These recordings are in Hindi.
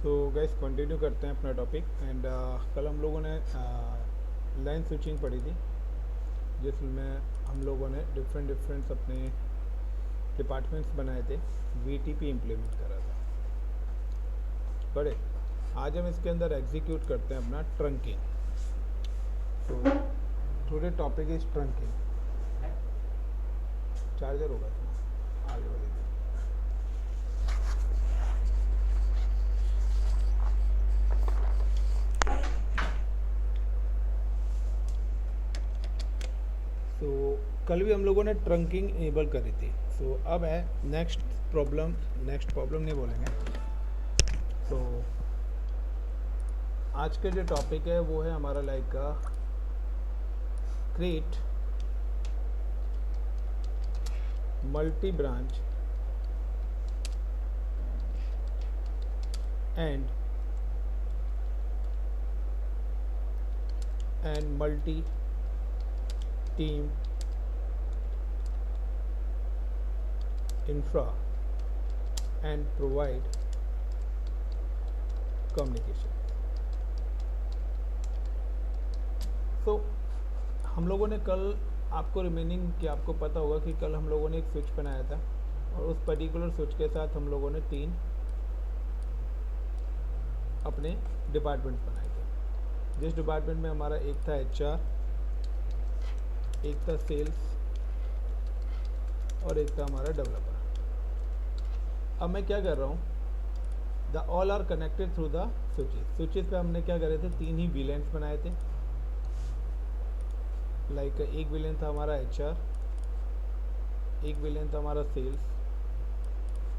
तो गैस कंटिन्यू करते हैं अपना टॉपिक एंड कल हम लोगों ने लाइन स्विचिंग पढ़ी थी, जिसमें हम लोगों ने डिफरेंट डिफरेंट अपने डिपार्टमेंट्स बनाए थे, वीटीपी इम्प्लीमेंट करा था। बड़े आज हम इसके अंदर एग्जीक्यूट करते हैं अपना ट्रंकिंग। तो today topic is trunking. Charger होगा इसमें आगे वाले में। तो कल भी हम लोगों ने ट्रंकिंग इनेबल करी थी। सो अब है नेक्स्ट प्रॉब्लम नहीं बोलेंगे। तो आज के जो टॉपिक है वो है हमारा like create multi branch and multi team infra and provide communication। तो हम लोगों ने कल आपको रिमेनिंग कि आपको पता होगा कि कल हम लोगों ने एक स्विच बनाया था और उस पर्टिकुलर स्विच के साथ हम लोगों ने 3 अपने डिपार्टमेंट बनाए थे। जिस डिपार्टमेंट में हमारा एक था HR, एक था सेल्स और एक था हमारा डेवलपर। अब मैं क्या कर रहा हूँ, the all are connected through the switches पे हमने क्या करे थे, 3 ही विलेंस बनाए थे। लाइक एक विलेन था हमारा HR, एक विलेन था हमारा सेल्स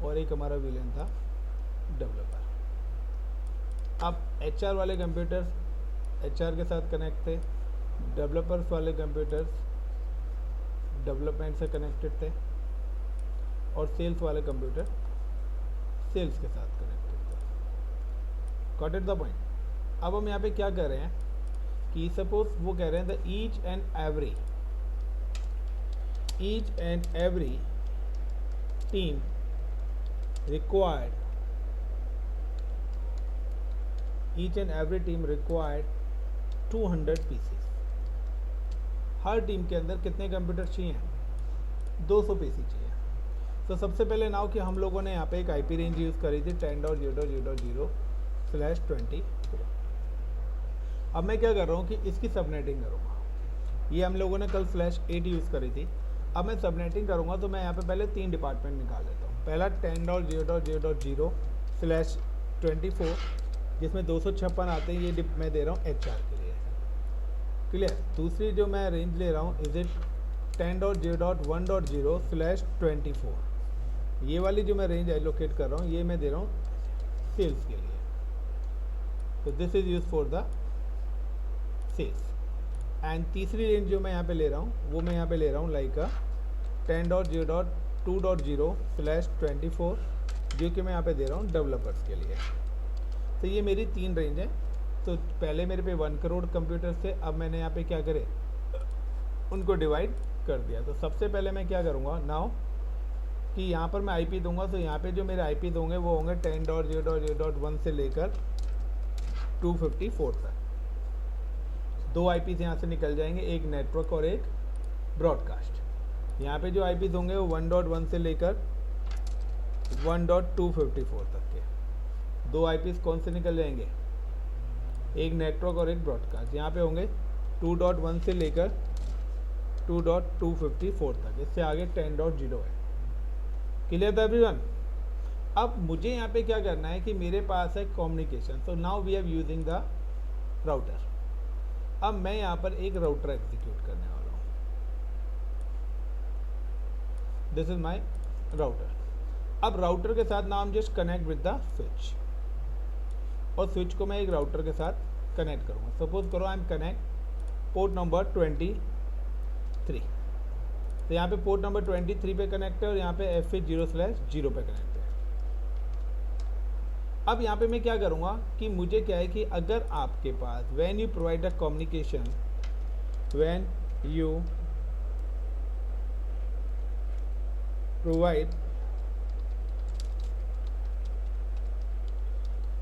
और एक हमारा विलेन था डेवलपर। अब HR वाले कंप्यूटर्स HR के साथ कनेक्ट थे, डेवलपर्स वाले कंप्यूटर्स डेवलपमेंट से कनेक्टेड थे और सेल्स वाले कंप्यूटर सेल्स के साथ कनेक्टेड थे। Got it the point. अब हम यहाँ पे क्या कर रहे हैं कि सपोज वो कह रहे हैं the each and every team required 200 pieces. Her team के अंदर कितने कंप्यूटर चाहिए? 200 पीसी चाहिए। तो सबसे पहले नाउ कि हम लोगों ने यहाँ पे एक IP रेंज यूज़ करी थी 10.0.0/24। अब मैं क्या कर रहा हूँ कि इसकी सबनेटिंग करूँगा। ये हम लोगों ने कल /8 यूज़ करी थी। अब मैं सबनेटिंग करूँगा तो मैं यहाँ पे पहले 3 डिपार्टमेंट निकाल लेता हूँ। पहला 10.0.0/24 जिसमें 256 आते हैं, ये मैं दे रहा हूँ HR के लिए। क्लियर। दूसरी जो मैं रेंज ले रहा हूँ इज इट 10.0.1.0/24। ये वाली जो मैं रेंज एलोकेट कर रहा हूँ ये मैं दे रहा हूँ सेल्स के लिए। तो this is use for the sales. And तीसरी रेंज जो मैं यहाँ पे ले रहा हूँ वो मैं यहाँ पे ले रहा हूँ लाइक 10.0.2.0/24 जो कि मैं यहाँ पे दे रहा हूँ डेवलपर्स के लिए। तो ये मेरी 3 रेंज है। तो पहले मेरे पे 1 करोड़ कंप्यूटर्स थे, अब मैंने यहाँ पे क्या करे उनको डिवाइड कर दिया। तो सबसे पहले मैं क्या करूँगा नाउ कि यहाँ पर मैं IP दूंगा। तो यहाँ पे जो मेरे IP होंगे वो होंगे 10.0.0.1 से लेकर 254 तक। 2 IPs यहाँ से निकल जाएंगे, एक नेटवर्क और एक ब्रॉडकास्ट। यहाँ पे जो IPs होंगे वो 1.1 से लेकर 1.254 तक के 2 IPs कौन से निकल जाएंगे, एक नेटवर्क और एक ब्रॉडकास्ट। यहाँ पे होंगे 2.1 से लेकर 2.254 तक। इससे आगे 10.0 है। क्लियर था एवरीवन। अब मुझे यहाँ पे क्या करना है कि मेरे पास है कम्युनिकेशन। तो now we are using the router. अब मैं यहाँ पर एक राउटर एग्जीक्यूट करने वाला हूँ। This is my router. अब राउटर के साथ now I am just connect with the switch और स्विच को मैं एक राउटर के साथ कनेक्ट करूँगा। सपोज करो I am connect port number 23। तो यहाँ पे पोर्ट नंबर 23 पे कनेक्ट है और यहाँ पे F0/0 पे कनेक्ट है। अब यहाँ पे मैं क्या करूँगा कि मुझे क्या है कि अगर आपके पास when you provide a communication, when you provide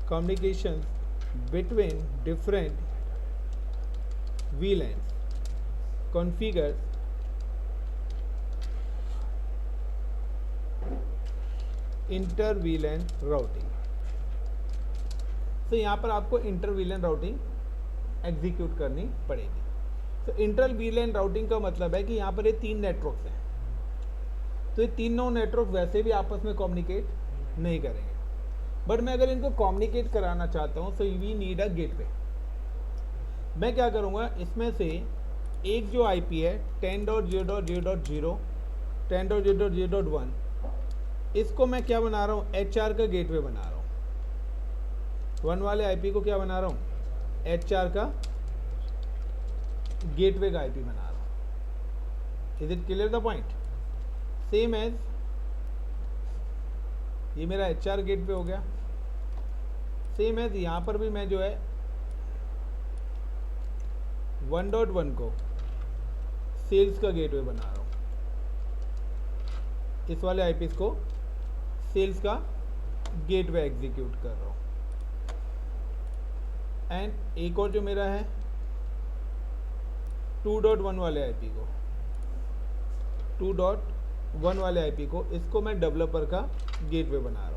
communications between different VLANs configures inter VLAN routing. तो यहाँ पर आपको इंटर VLAN राउटिंग एग्जीक्यूट करनी पड़ेगी। तो इंटर VLAN राउटिंग का मतलब है कि यहाँ पर ये 3 नेटवर्क्स हैं, तो ये तीनों नेटवर्क वैसे भी आपस में कम्युनिकेट नहीं करेंगे, बट मैं अगर इनको कम्युनिकेट कराना चाहता हूँ, so we need a gateway. मैं क्या करूँगा, इसमें से एक जो IP है 10.0.0.0 10.0.0.1, इसको मैं क्या बना रहा हूँ, HR का गेटवे बना रहा हूँ। 1 वाले IP को क्या बना रहा हूँ, HR का गेटवे का IP बना रहा हूँ। Is it clear the point? Same as ये मेरा HR गेटवे हो गया, सेम एज यहाँ पर भी मैं जो है 1.1 को सेल्स का गेटवे बना रहा हूँ। इस वाले IPs को सेल्स का गेटवे एग्जीक्यूट कर रहा हूँ। एंड एक और जो मेरा है 2.1 वाले IP को 2.1 वाले IP को, इसको मैं डेवलपर का गेटवे बना रहा हूँ।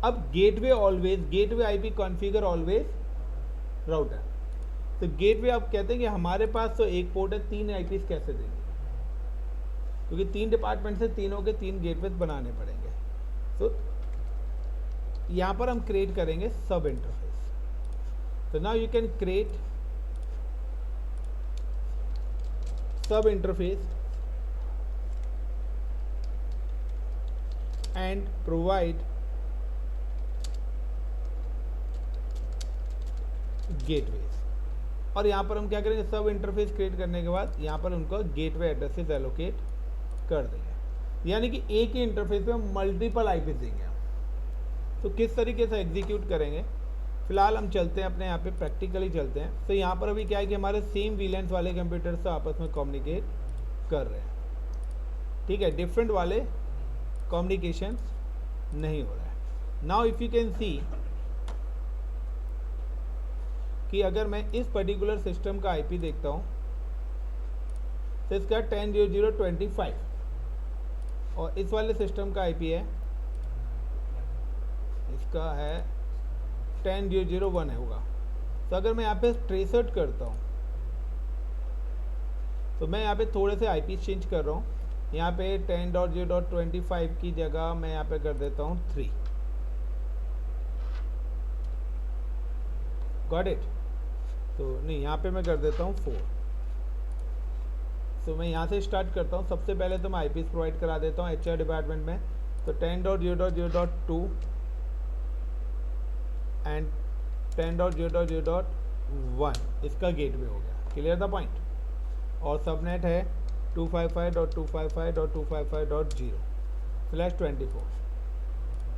अब gateway always, gateway IP configure always router. तो गेटवे आप कहते हैं कि हमारे पास तो एक पोर्ट है, 3 IPs कैसे देंगे, क्योंकि 3 डिपार्टमेंट से तीनों के 3 गेटवे बनाने पड़ेंगे। तो यहाँ पर हम क्रिएट करेंगे सब इंटरफेस। तो नाउ यू कैन क्रिएट सब इंटरफेस एंड प्रोवाइड गेटवेज। और यहाँ पर हम क्या करेंगे, सब इंटरफेस क्रिएट करने के बाद यहाँ पर उनको गेटवे एड्रेसेस एलोकेट कर देंगे, यानी कि एक ही इंटरफेस में मल्टीपल IPs देंगे हम। तो किस तरीके से एग्जीक्यूट करेंगे, फिलहाल हम चलते हैं अपने यहाँ पे प्रैक्टिकली चलते हैं। तो यहाँ पर अभी क्या है कि हमारे सेम VLANs वाले कंप्यूटर से आपस में कम्युनिकेट कर रहे हैं, ठीक है, डिफरेंट वाले कम्युनिकेशन नहीं हो रहा है। Now if you can see कि अगर मैं इस पर्टिकुलर सिस्टम का IP देखता हूँ तो इसका 10.0.0.25 और इस वाले सिस्टम का IP है, इसका है 10.0.0.1 होगा। तो अगर मैं यहाँ पे ट्रेसर्ट करता हूँ तो मैं यहाँ पे थोड़े से IP चेंज कर रहा हूँ। यहाँ पे 10.0.25 की जगह मैं यहाँ पे कर देता हूँ 3। Got it? तो नहीं, यहाँ पे मैं कर देता हूँ 4। तो मैं यहाँ से स्टार्ट करता हूँ। सबसे पहले तो मैं IPs प्रोवाइड करा देता हूँ HR डिपार्टमेंट में। तो 10.0.0.2 एंड 10.0.0.1 इसका गेटवे हो गया। Clear the point? और सबनेट है 255.255.255.0/24।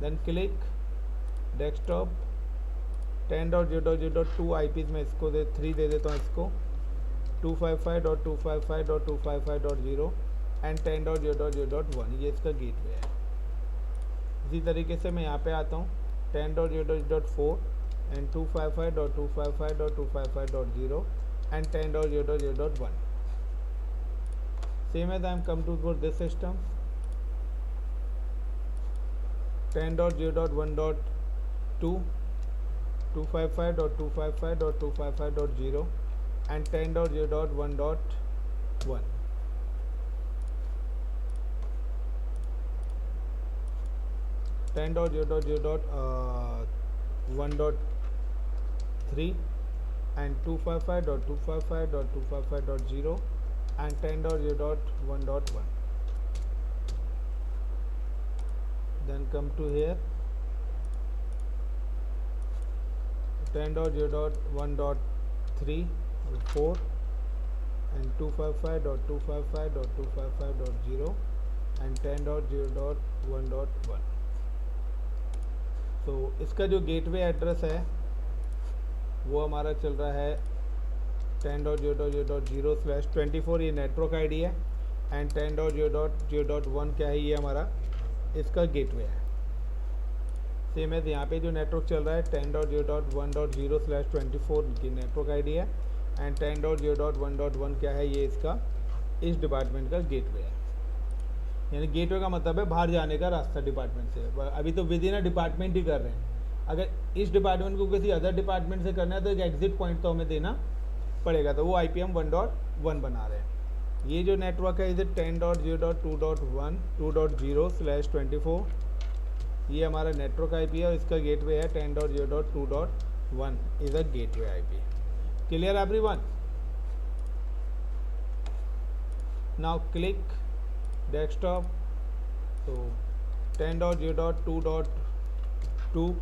देन क्लिक डेस्कटॉप 10.0.0.2 IPs में इसको 3 दे देता हूँ, इसको 255.255.255.0 एंड 10.0.0.1 ये इसका गेटवे है। इसी तरीके से मैं यहाँ पे आता हूँ 10.0.0.4 and 255.255.255.0 and 10.0.0.1। Same as I am come to for this system 10.0.1.2 255.255.255.0 and 10.0.1.1 10.0.0.1.3 and 255.255.255.0 and 10.0.1.1. Then come to here 10.0.1.3 4 and 255.255.255.0 and 10.0.1.1. तो इसका जो गेटवे एड्रेस है वो हमारा चल रहा है 10.0.0.0/24 ये नेटवर्क आईडी है एंड 10.0.0.1 क्या है, ये हमारा इसका गेटवे है। सेम है यहाँ पे जो नेटवर्क चल रहा है 10.0.1.0/24 की नेटवर्क आईडी है, एंड 10.0.1.1 क्या है, ये इसका इस डिपार्टमेंट का गेटवे है। यानी गेटवे का मतलब है बाहर जाने का रास्ता डिपार्टमेंट से। अभी तो विद इन अ डिपार्टमेंट ही कर रहे हैं। अगर इस डिपार्टमेंट को किसी अदर डिपार्टमेंट से करना है तो एक एग्जिट पॉइंट तो हमें देना पड़ेगा, तो वो IPM 1.1 बना रहे हैं। ये जो नेटवर्क है इसे 10.0.2.1/24 ये हमारा नेटवर्क IP है और इसका गेटवे है 10.0.2.1 is a gateway IP। Clear everyone? Now click desktop. तो 10.0.2.2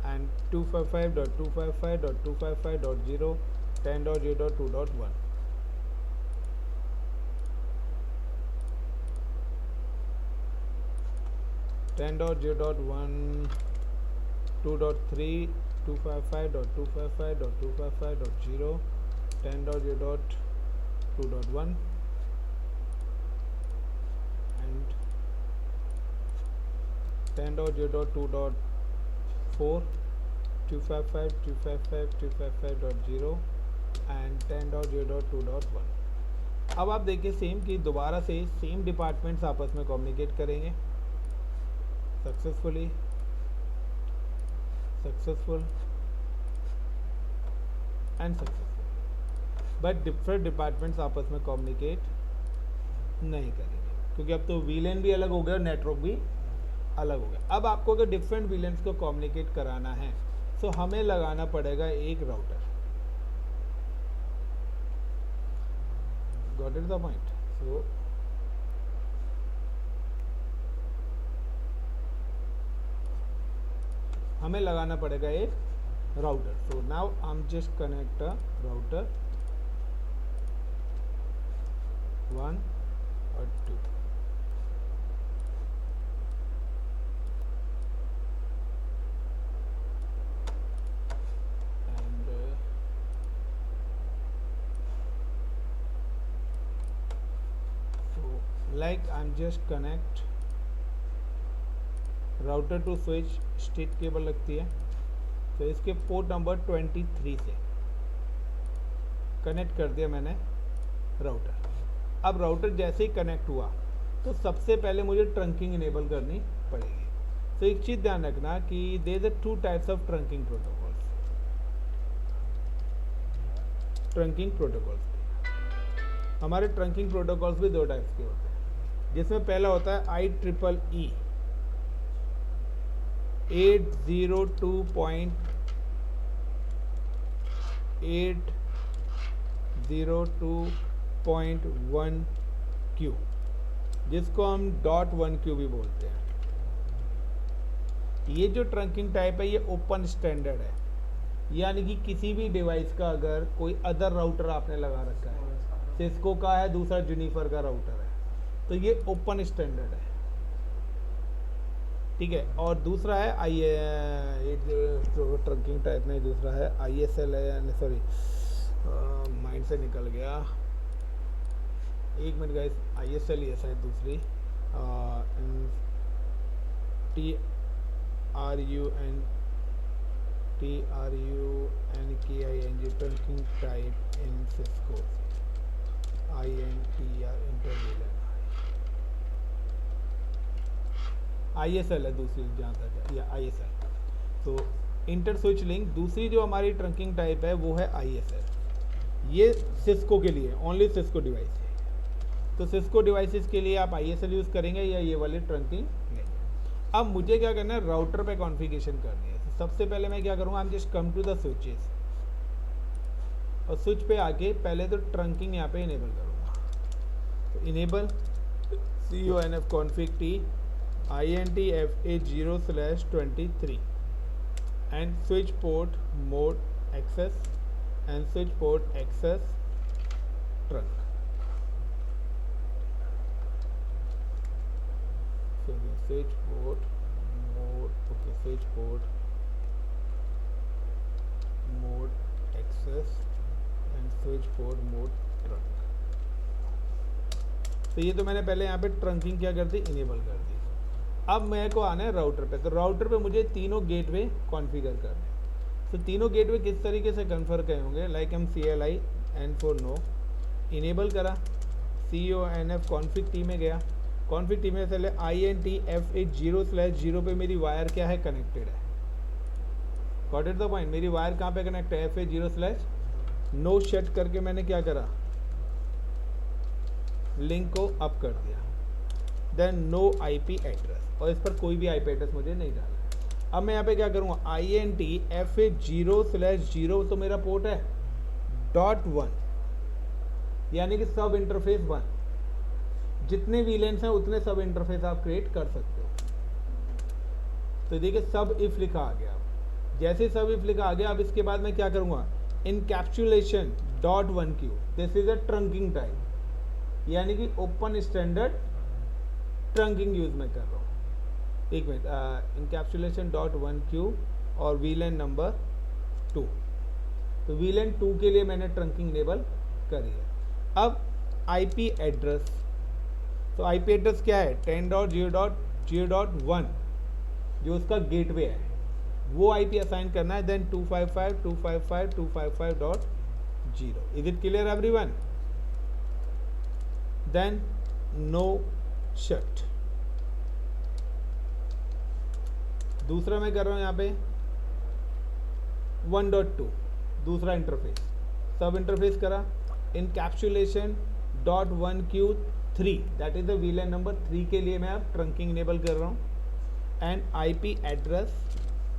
and 255.255.255.0 10.0.2.1 10.0.1 2.3 255.255.255.0 10.0.2.1 and 10.0.2.4 255.255.255.0 and 10.0.2.1। अब आप देखिए सेम कि दोबारा से सेम डिपार्टमेंट्स आपस में कम्युनिकेट करेंगे successful and successful, but different departments आपस में कम्युनिकेट नहीं करेंगे क्योंकि अब तो वीलेन भी अलग हो गया और नेटवर्क भी अलग हो गया। अब आपको अगर डिफरेंट वीलेंस को कम्युनिकेट कराना है तो हमें लगाना पड़ेगा एक router. Got it the point? So हमें लगाना पड़ेगा एक router. So now I am just connect a router 1 और 2। like I'm just connect router to switch straight cable लगती है, तो इसके पोर्ट नंबर 23 से कनेक्ट कर दिया मैंने राउटर। अब राउटर जैसे ही कनेक्ट हुआ तो सबसे पहले मुझे ट्रंकिंग इनेबल करनी पड़ेगी। तो एक चीज़ ध्यान रखना कि there are 2 types of trunking protocols. Trunking protocols हमारे ट्रंकिंग प्रोटोकॉल्स भी 2 टाइप्स के होते हैं, जिसमें पहला होता है IEEE 802.802.1Q, जिसको हम .1Q भी बोलते हैं। ये जो ट्रंकिंग टाइप है ये ओपन स्टैंडर्ड है, यानी कि किसी भी डिवाइस का अगर कोई अदर राउटर आपने लगा रखा है, सिस्को का है, दूसरा जूनिफर का राउटर है, तो ये ओपन स्टैंडर्ड है, ठीक है। और दूसरा है ट्रंकिंग टाइप में दूसरा है ISL है, सॉरी माइंड से निकल गया, एक मिनट गाइस, ISL ये शायद दूसरी TRUNKING trunking type in Cisco ISL है दूसरी, जहाँ तक है या ISL। तो इंटर स्विच लिंक दूसरी जो हमारी ट्रंकिंग टाइप है वो है ISL। ये सिस्को के लिए, ओनली सिस्को डिवाइस है, तो सिस्को डिवाइसेस के लिए आप ISL यूज़ करेंगे या ये वाली ट्रंकिंग नहीं। अब मुझे क्या करना है, राउटर पे कॉन्फ़िगरेशन करनी है। तो सबसे पहले मैं क्या करूँगा, हम just come to the switches और स्विच पे आके पहले तो ट्रंकिंग यहाँ पे इनेबल करूँगा। तो enable CONF config T INTFA0/23 and switch port mode access and switch port access trunk. So the switch port mode, okay, switch port mode access and switch port mode trunk. तो ये तो मैंने पहले यहाँ पे ट्रंकिंग क्या कर दी, इनेबल कर दी। अब मेरे को आना है राउटर पे। तो राउटर पे मुझे तीनों गेटवे कॉन्फ़िगर करने हैं। तो तीनों गेटवे किस तरीके से कन्फर के होंगे, लाइक हम CLI N4 नो इनेबल करा, CONF कॉन्फ़िग टी में गया, कॉन्फ़िग टी में पहले INT F80/0 पे मेरी वायर क्या है, कनेक्टेड है। गॉट इट द पॉइंट, मेरी वायर कहाँ पे कनेक्ट है, F80/नो शट करके मैंने क्या करा, लिंक को अप कर दिया। देन नो IP एड्रेस, और इस पर कोई भी IP एड्रेस मुझे नहीं डालना है। अब मैं यहाँ पे क्या करूँगा, INT F80/0 तो मेरा पोर्ट है .1, यानी कि सब इंटरफेस 1। जितने वीलेंस हैं उतने सब इंटरफेस आप क्रिएट कर सकते हो। तो देखिए सब इफ लिखा आ गया। जैसे सब इफ लिखा आ गया, अब इसके बाद मैं क्या करूँगा, encapsulation .1Q, this is a trunking type, यानी कि ओपन स्टैंडर्ड ट्रंकिंग यूज में कर रहा हूँ। एक मिनट, इनकैप्सुलेशन .1Q और वीलेन नंबर 2, तो वीलेन 2 के लिए मैंने ट्रंकिंग इनेबल करी है। अब IP एड्रेस, तो IP एड्रेस क्या है, 10.0.0.1 जो उसका गेटवे है, वो IP असाइन करना है। Then 255.255.255.0। Is it clear everyone? Then no shut. दूसरा मैं कर रहा हूँ यहाँ पे 1.2, दूसरा इंटरफेस, सब इंटरफेस करा, encapsulation .1Q3, that is the VLAN number 3 के लिए मैं अब ट्रंकिंग इनेबल कर रहा हूँ। And IP address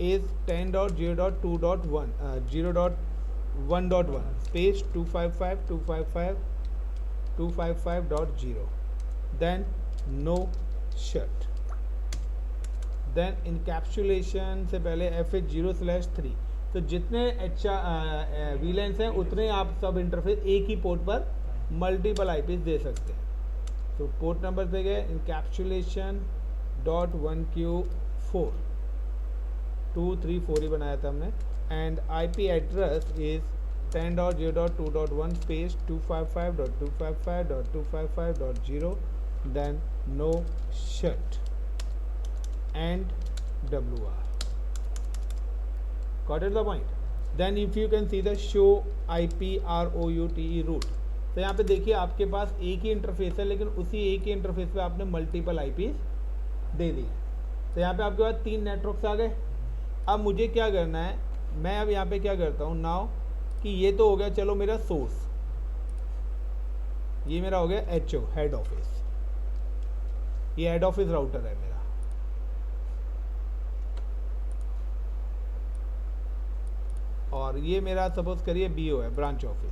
is 10.0.1 space 255.255.255.0। Then no shut. Then encapsulation से पहले F80/3, तो जितने वीलेंस हैं उतने आप सब इंटरफेस एक ही पोर्ट पर मल्टीपल IPs दे सकते हैं। तो पोर्ट नंबर पे गए, इनकैप्सुलेशन .1Q4, 2 3 4 ही बनाया था हमने। And IP address is 10.0.2.1 space 255.255.255.0। Then no shut and WR. Got it the point? Then if you can see the show IP route route, तो यहाँ पे देखिए आपके पास एक ही इंटरफेस है, लेकिन उसी एक ही इंटरफेस पे आपने मल्टीपल IPs दे दिए। तो यहाँ पे आपके पास 3 नेटवर्क्स आ गए। अब मुझे क्या करना है, मैं अब यहाँ पे क्या करता हूँ नाउ, कि ये तो हो गया चलो मेरा सोर्स, ये मेरा हो गया HO हेड ऑफिस, ये हेड ऑफिस राउटर है मेरा। और ये मेरा सपोज करिए BO है, ब्रांच ऑफिस।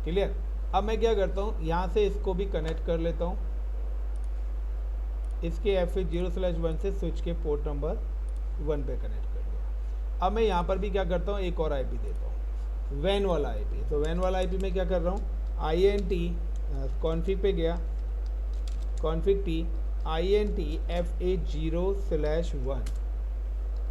क्लियर? अब मैं क्या करता हूँ, यहाँ से इसको भी कनेक्ट कर लेता हूँ, इसके F80/1 से स्विच के पोर्ट नंबर 1 पे कनेक्ट कर दिया। अब मैं यहाँ पर भी क्या करता हूँ, एक और IP देता हूँ, वैन वाला IP। तो वैन वाला IP में क्या कर रहा हूँ, INT कॉन्फ़िग पे गया, config T INT F80/1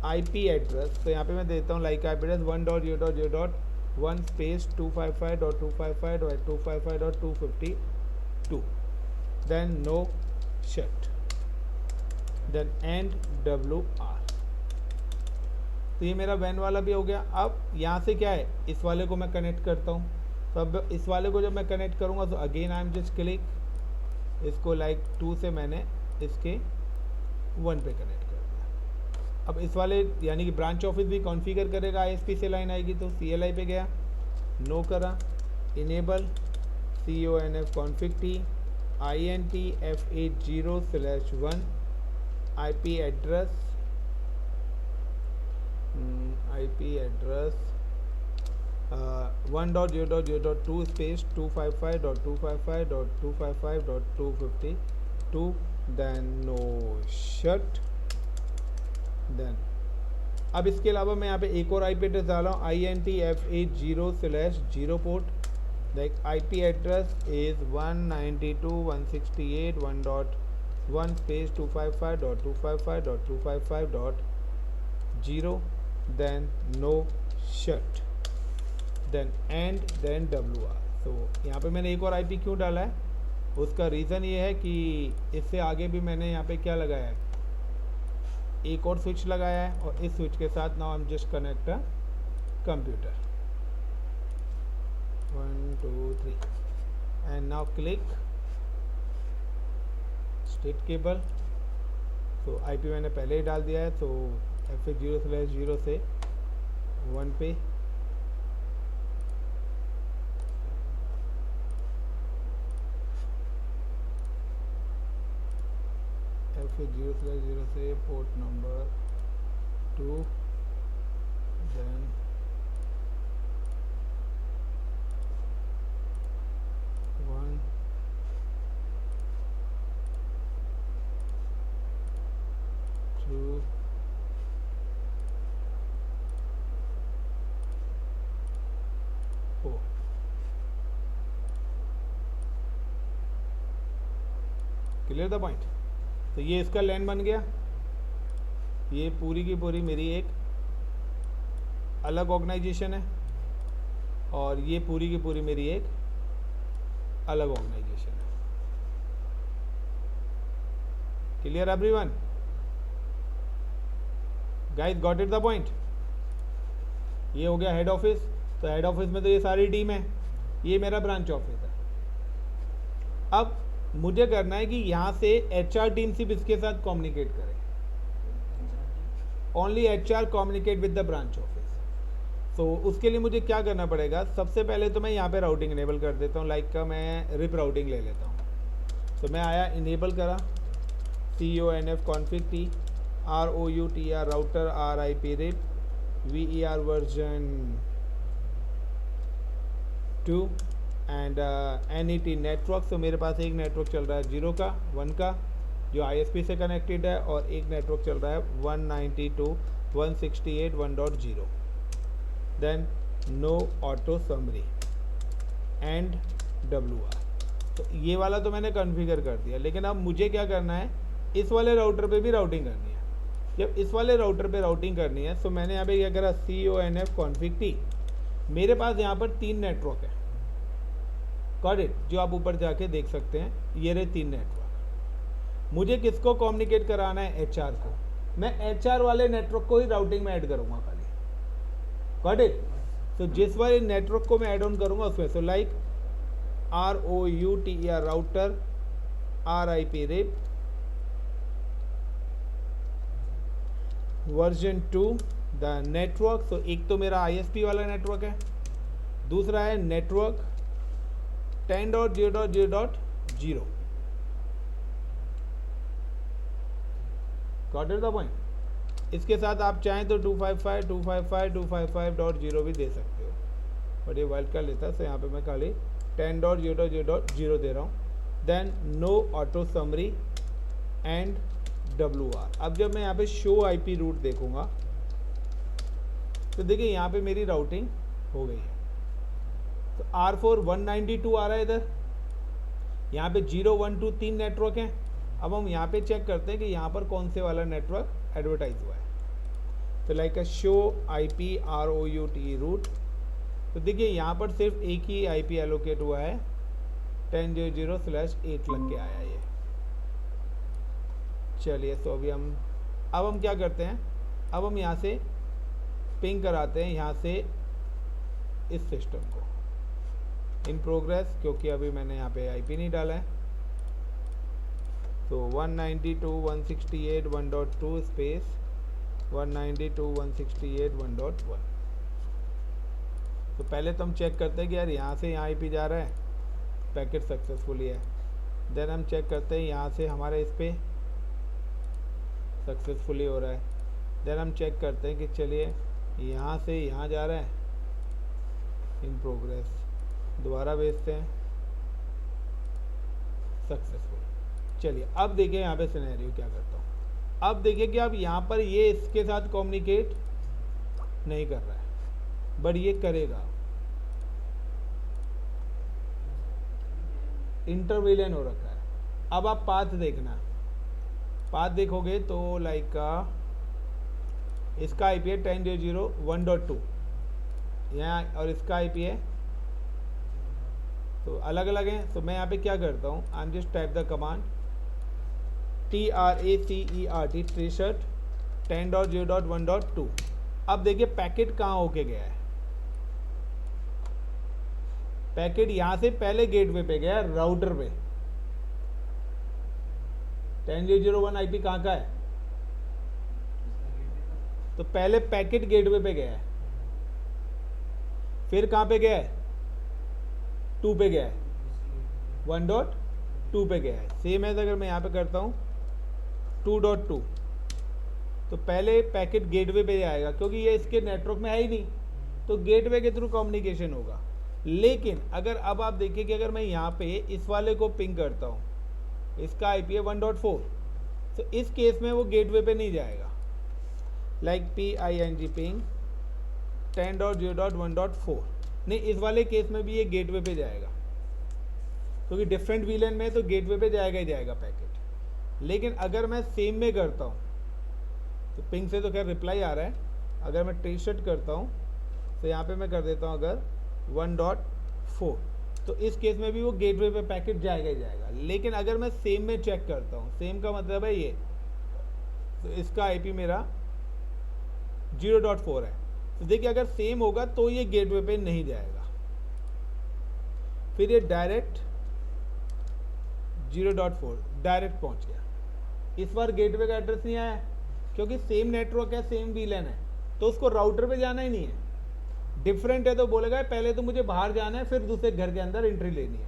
IP address, तो यहाँ पे मैं देता हूँ like IP address 1.0.0.1 space 255.255.255.252। Then no shut, then end WR। तो ये मेरा वैन वाला भी हो गया। अब यहाँ से क्या है, इस वाले को मैं कनेक्ट करता हूँ। तो अब इस वाले को जब मैं कनेक्ट करूँगा तो again I am just click, इसको लाइक 2 से मैंने इसके 1 पे कनेक्ट कर दिया। अब इस वाले यानी कि ब्रांच ऑफिस भी कॉन्फ़िगर करेगा, ISP से लाइन आएगी, तो CLI पे गया, नो करा, enable CONF config T INT F80/1 IP address 1.0.0.2 space 255.255.255.252। Then no shut. Then अब इसके अलावा मैं यहाँ पे एक और IP एड्रेस डाला हूँ, INT F80/0 port, like IP address is 192.168.1.1 space 255.255.255.0। Then no shut, then end, then WR। तो यहाँ पे मैंने एक और IP क्यों डाला है, उसका रीज़न ये है कि इससे आगे भी मैंने यहाँ पे क्या लगाया है, एक और स्विच लगाया है, और इस स्विच के साथ now I am just connect a computer 1 2 3 and now click state cable. तो आईपी मैंने पहले ही डाल दिया है, तो F0/0 से 1 पे F0/0 से port number 2, then one two four. Clear the point. तो ये इसका लैन बन गया, ये पूरी की पूरी मेरी एक अलग ऑर्गेनाइजेशन है, और ये पूरी की पूरी मेरी एक अलग ऑर्गेनाइजेशन है। Clear everyone? Guys got it the point? ये हो गया हेड ऑफिस। तो हेड ऑफिस में तो ये सारी टीम है, ये मेरा ब्रांच ऑफिस है। अब मुझे करना है कि यहाँ से HR टीम सिर्फ इसके साथ कम्युनिकेट करे, only HR communicate with the branch office. तो उसके लिए मुझे क्या करना पड़ेगा, सबसे पहले तो मैं यहाँ पे राउटिंग इनेबल कर देता हूँ, लाइक का मैं रिप राउटिंग ले लेता हूँ। तो मैं आया इनेबल करा CONF config T ROUTR router RIP RIP VER version 2 and NET network. तो मेरे पास एक नेटवर्क चल रहा है 0 का 1 का जो ISP से कनेक्टेड है, और एक नेटवर्क चल रहा है 192.168.1.0। Then no auto summary end WR। तो ये वाला तो मैंने कॉन्फ़िगर कर दिया, लेकिन अब मुझे क्या करना है, इस वाले राउटर पे भी राउटिंग करनी है। जब इस वाले राउटर पे राउटिंग करनी है, तो मैंने यहाँ पे क्या करा CONF config T। मेरे पास यहाँ पर 3 नेटवर्क है, गॉट इट, जो आप ऊपर जाके देख सकते हैं, ये रहे 3 नेटवर्क। मुझे किसको कम्युनिकेट कराना है, HR को। मैं HR वाले नेटवर्क को ही राउटिंग में ऐड करूँगा खाली, गॉट इट। तो जिस वाले नेटवर्क को मैं ऐड ऑन करूँगा उसमें, so like ROUTR router RIP RIP version 2 the network. तो एक तो मेरा ISP वाला नेटवर्क है, दूसरा है network 10.0.0.0। Got it the point. इसके साथ आप चाहें तो 255.255.255.0 भी दे सकते हो, बट ये वाइल्ड कार्ड लेता है, तो यहाँ पे मैं खाली 10.0.0.0 दे रहा हूँ। Then no auto summary end WR। अब जब मैं यहाँ पे शो IP रूट देखूंगा, तो देखिए यहाँ पे मेरी राउटिंग हो गई है। तो R4 192 आ रहा है इधर, यहाँ पे 0 1 2 3 नेटवर्क हैं। अब हम यहाँ पे चेक करते हैं कि यहाँ पर कौन से वाला नेटवर्क एडवर्टाइज हुआ है। तो like show IP ROUT route. तो देखिए यहाँ पर सिर्फ एक ही IP एलोकेट हुआ है, 10.0.0/8 लग के आया ये। चलिए, तो अभी अब हम क्या करते हैं, अब हम यहाँ से पिंग कराते हैं यहाँ से इस सिस्टम को इन प्रोग्रेस, क्योंकि अभी मैंने यहाँ पे IP नहीं डाला है। तो 192.168.1.2 स्पेस 192.168.1.1। तो पहले तो हम चेक करते हैं कि यार यहाँ से यहाँ IP जा रहा है, पैकेट सक्सेसफुली है। देन हम चेक करते हैं यहाँ से हमारे इस पे सक्सेसफुली हो रहा है। देन हम चेक करते हैं कि चलिए यहाँ से यहाँ जा रहा है, इन प्रोग्रेस, दोबारा भेजते हैं, सक्सेसफुल। चलिए अब देखिए यहाँ पे सिनेरियो क्या करता हूँ। अब देखिए कि अब यहाँ पर ये इसके साथ कम्युनिकेट नहीं कर रहा है, बट ये करेगा, इंटरविलियन हो रखा है। अब आप पाथ देखना, पाथ देखोगे तो लाइक इसका IP है 10.0.1.2 यहाँ, और इसका IP है तो अलग अलग हैं। तो मैं यहाँ पे क्या करता हूँ, आई am just type the command TRACERT ट्रेशर्ट 10.0.1.2। अब देखिए पैकेट कहाँ होके गया है, पैकेट यहाँ से पहले गेटवे पे गया राउटर पे। 10.0.1 IP कहाँ का है, तो पहले पैकेट गेटवे पे गया है, फिर कहाँ पे गया है, 2 पे गया है, 1.2 पे गया है। सेम है अगर मैं यहाँ पे करता हूँ 2.2, तो पहले पैकेट गेटवे पे जाएगा क्योंकि ये इसके नेटवर्क में है ही नहीं, तो गेटवे के थ्रू कम्युनिकेशन होगा। लेकिन अगर अब आप देखिए कि अगर मैं यहाँ पे इस वाले को पिंग करता हूँ, इसका IP है 1.4, तो इस केस में वो गेटवे पे नहीं जाएगा, लाइक PING पिंग 10.0.1.4 नहीं, इस वाले केस में भी ये गेटवे पे जाएगा क्योंकि डिफरेंट VLAN में तो गेटवे पे जाएगा ही जाएगा पैकेट। लेकिन अगर मैं सेम में करता हूँ, तो पिंग से तो खैर रिप्लाई आ रहा है, अगर मैं ट्रेशर्ट करता हूँ तो यहाँ पे मैं कर देता हूँ अगर 1.4, तो इस केस में भी वो गेटवे पे पैकेट जाएगा ही जाएगा। लेकिन अगर मैं सेम में चेक करता हूँ, सेम का मतलब है ये, तो इसका IP मेरा 0.4 है, तो देखिए अगर सेम होगा तो ये गेटवे पे नहीं जाएगा, फिर ये डायरेक्ट 0.4 डायरेक्ट पहुंच गया। इस बार गेटवे का एड्रेस नहीं आया क्योंकि सेम नेटवर्क है, सेम VLAN है, तो उसको राउटर पे जाना ही नहीं है। डिफरेंट है तो बोलेगा पहले तो मुझे बाहर जाना है, फिर दूसरे घर के अंदर एंट्री लेनी है।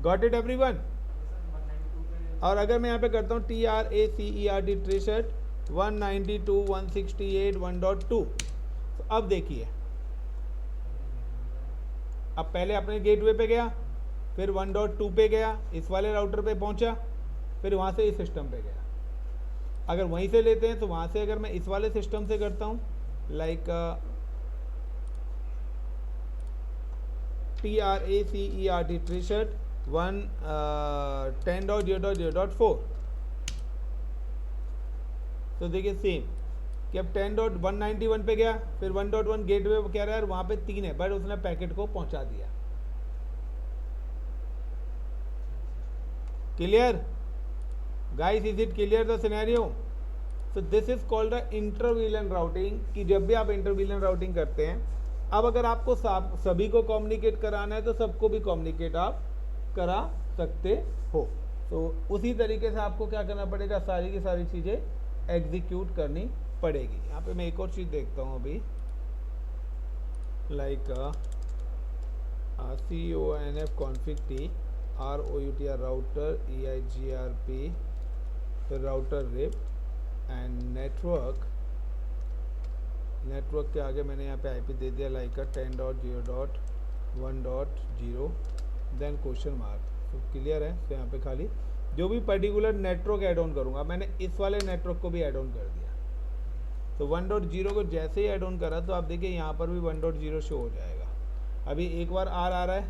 Got it everyone? और अगर मैं यहाँ पे करता हूँ TRACERT ट्रेशर्ट 192.168.1.2, तो अब देखिए, अब पहले अपने गेटवे पे गया, फिर 1.2 पे गया, इस वाले राउटर पे पहुंचा, फिर वहाँ से इस सिस्टम पे गया। अगर वहीं से लेते हैं तो वहाँ से अगर मैं इस वाले सिस्टम से करता हूँ, लाइक TRACERT ट्रेशर्ट 10.0.0.4, तो देखिए सेम कि अब 10.191 पे गया, फिर 1.1 गेटवे कह रहा है वहाँ पे 3 है, बट उसने पैकेट को पहुँचा दिया। Clear guys, is it clear the scenario? So this is called the inter VLAN routing, कि जब भी आप इंटर VLAN राउटिंग करते हैं, अब अगर आपको सभी को कम्युनिकेट कराना है तो सबको भी कम्युनिकेट आप करा सकते हो। तो उसी तरीके से आपको क्या करना पड़ेगा, सारी की सारी चीज़ें एग्जीक्यूट करनी पड़ेगी। यहाँ पे मैं एक और चीज़ देखता हूँ अभी, like CONF config T ROUTR router EIGRP, फिर राउटर रिप एंड नेटवर्क के आगे मैंने यहाँ पे IP दे दिया लाइक 10.0.1.0 देन क्वेश्चन मार्क। तो क्लियर है? तो यहाँ पे खाली जो भी पर्टिकुलर नेटवर्क ऐड ऑन करूँगा, मैंने इस वाले नेटवर्क को भी ऐड ऑन कर दिया। तो 1.0 को जैसे ही ऐड ऑन करा तो आप देखिए यहाँ पर भी 1.0 शो हो जाएगा। अभी एक बार R आ रहा है,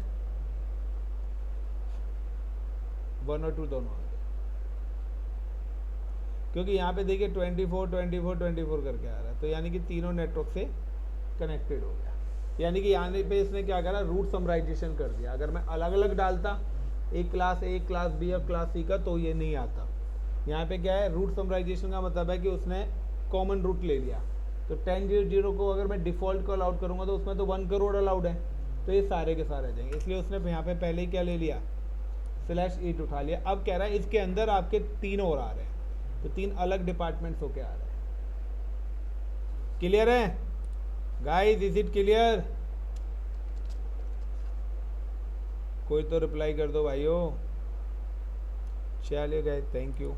1 और 2 दोनों आ गए, क्योंकि यहाँ पे देखिए 24 करके आ रहा है, तो यानी कि तीनों नेटवर्क से कनेक्टेड हो गया। यानी कि यहाँ पे इसने क्या करा, रूट समराइजेशन कर दिया। अगर मैं अलग अलग डालता, एक क्लास A, क्लास B और क्लास C का, तो ये नहीं आता। यहाँ पे क्या है, रूट समराइजेशन का मतलब है कि उसने कॉमन रूट ले लिया। तो 10.0.0 को अगर मैं डिफ़ॉल्ट को अलाउड करूँगा तो उसमें तो 1 करोड़ अलाउड है, तो ये सारे के सारे आ जाएंगे। इसलिए उसने यहाँ पे पहले ही क्या ले लिया, /8 उठा लिया। अब कह रहा है इसके अंदर आपके 3 और आ रहे हैं, तो 3 अलग डिपार्टमेंट्स होके आ रहे हैं। क्लियर है गाइस, इज इट क्लियर? कोई तो रिप्लाई कर दो भाइयों। चलिए गाइस, थैंक यू।